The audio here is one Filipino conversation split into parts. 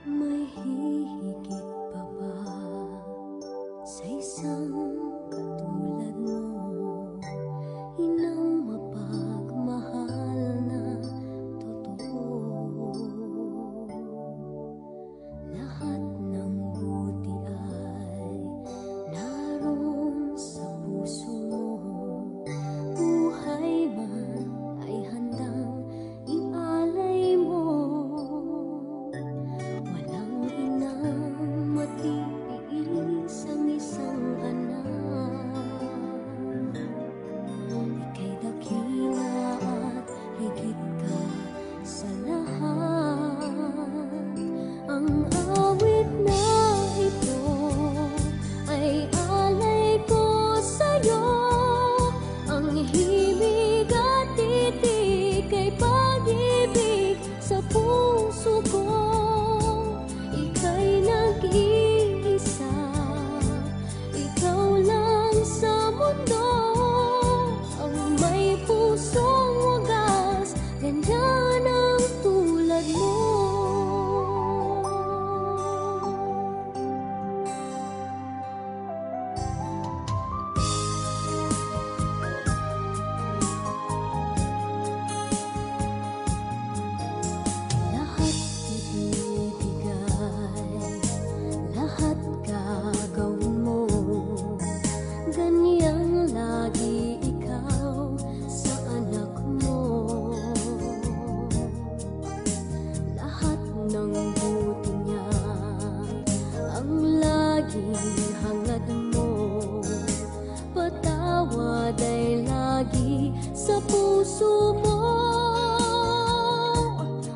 May hihigit pa ba sa isang katulad mo? Inang mapagmahal na totoo. Lahat ng buti ay naroon sa puso mo. Buhay man ay handang ialay mo. Walang inang matiis ang isang anak. Ika'y dakila at higit ka sa lahat. Ang awit na ito ay alay ko sa'yo. Ang himig at titig ay pag-ibig sa puso ko. Ika'y nag-iisa, ikaw lang sa mundo. Ang may pusong wagas, ganyan ang tulad mo. Lahat ibibigay, lahat gagawin mo. Ganyang lagi ikaw sa anak mo. Lahat ng buti niya ang laging hangad mo. Patawad ay lagi sa puso mo.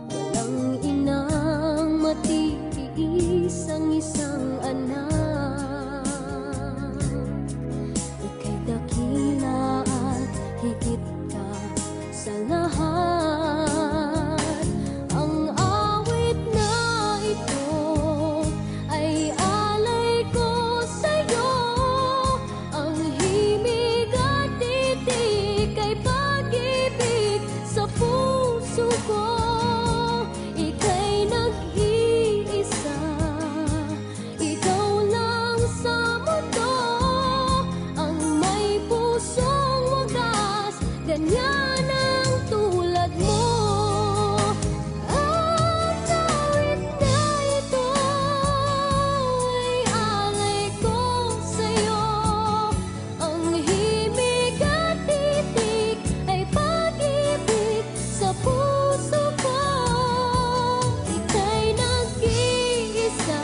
Walang inang matitiis ang isang anak. Ika'y dakila at higit ka sa lahat. Ang awit na ito ay alay ko sa'yo. Ang himig at titig ay pag-ibig sa puso ko. Ika'y nag-iisa, ikaw lang sa mundo. Ang may pusong wagas, ganyan ang tulad mo. Ang awit na ito ay alay ko sa'yo. Ang himig at titig ay pag-ibig sa puso ko. Ika'y nag-iisa,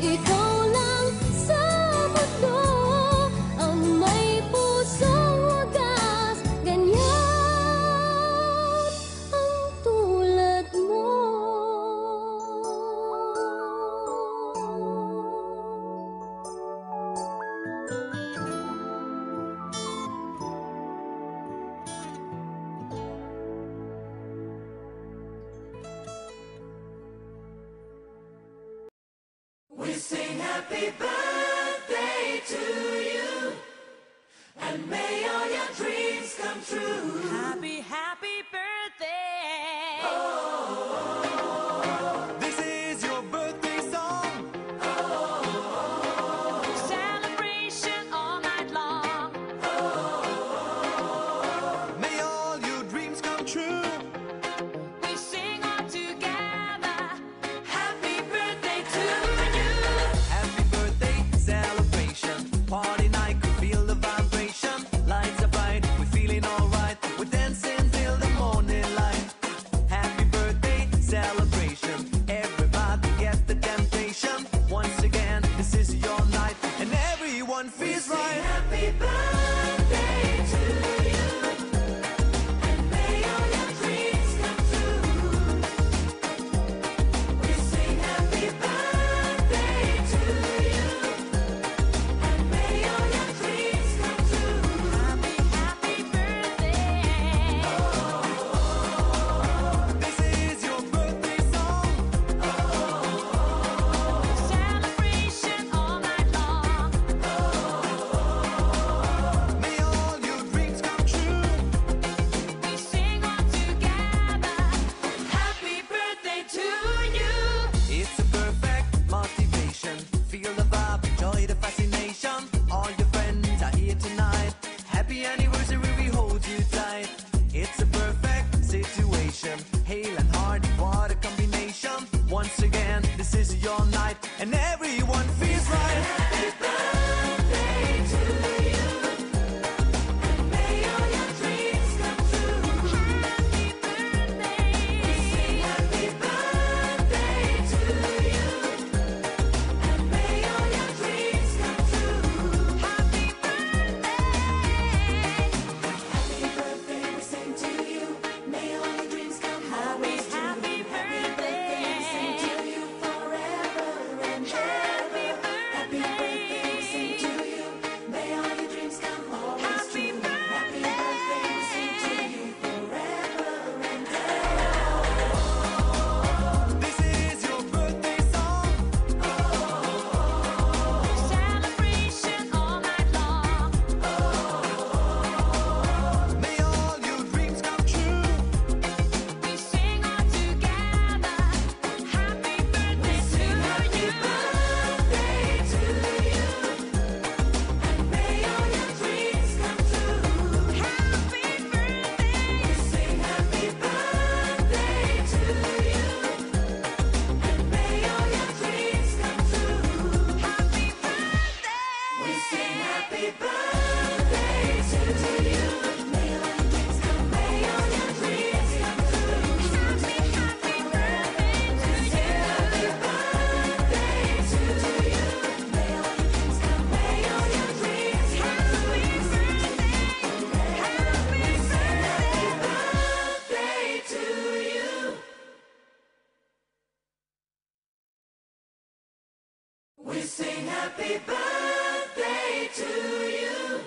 ikaw lang sa mundo. Ang may pusong wagas, ganyan ang tulad mo. We sing happy birthday to you, and may all your dreams come true. Happy, happy birthday! This is your birthday song. Celebration all night long. May all your dreams come true. We sing all together. Happy birthday to you. Happy birthday celebration. Party night, could feel the vibration. Lights are bright, we're feeling alright. We're dancing this is your night, and everyone feels right. Happy birthday to you, and may all your dreams come true. Happy birthday. We sing happy birthday to you, and may all your dreams come true. Happy birthday. Happy birthday, we sing to you. May all your dreams come always true. Happy birthday. We sing to you forever and ever. Happy birthday, we sing to you. May all your dreams come always Happy true. Happy birthday, we sing to you forever and ever. This is your birthday song. Celebration all night long. May all your dreams come true. We sing all together. Happy birthday to Happy you. birthday to you, and may all your dreams come true. Happy birthday. We sing happy birthday to you, and may all your dreams come true. Happy birthday. We sing happy birthday to you, may all your dreams come, may all your dreams come true. Happy birthday to you. Happy birthday to you, may all your dreams come, may all your dreams come true. Birthday to you. We sing happy birthday to you,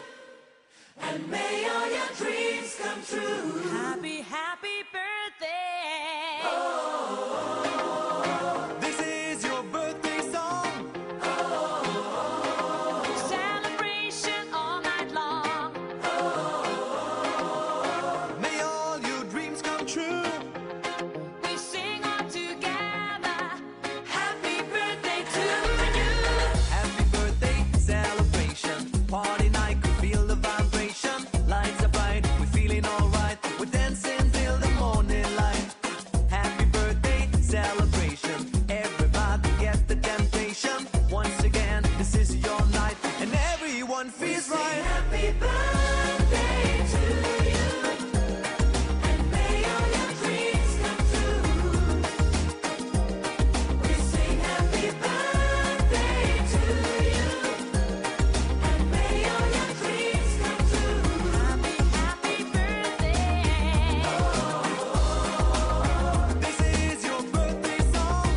and may all your dreams come true. Happy birthday. This is your birthday song. Celebration all night long. May all your dreams come true. We sing all together. Happy birthday to you. Happy birthday celebration. Party night, could feel the vibration. Lights are bright, we're feeling alright. We're dancing till the morning light. Happy birthday celebration. Everybody get the temptation. Once again, this is your night, and everyone feels right. Happy birthday to you, and may all your dreams come true. We sing happy birthday to you, and may all your dreams come true. Happy birthday. This is your birthday song.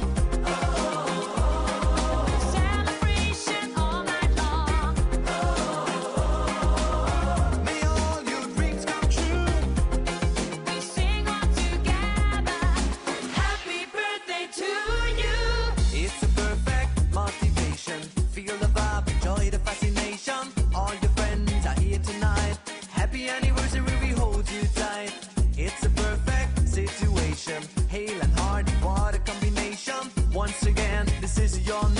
Celebration all night long. May all your dreams come true. We sing all together. Happy birthday to you. It's a perfect motivation. Feel the vibe, enjoy the fascination. All your friends are here tonight. Happy anniversary, we hold you tight. It's a perfect situation. Hale and hearty, what a combination. Once again, this is your night.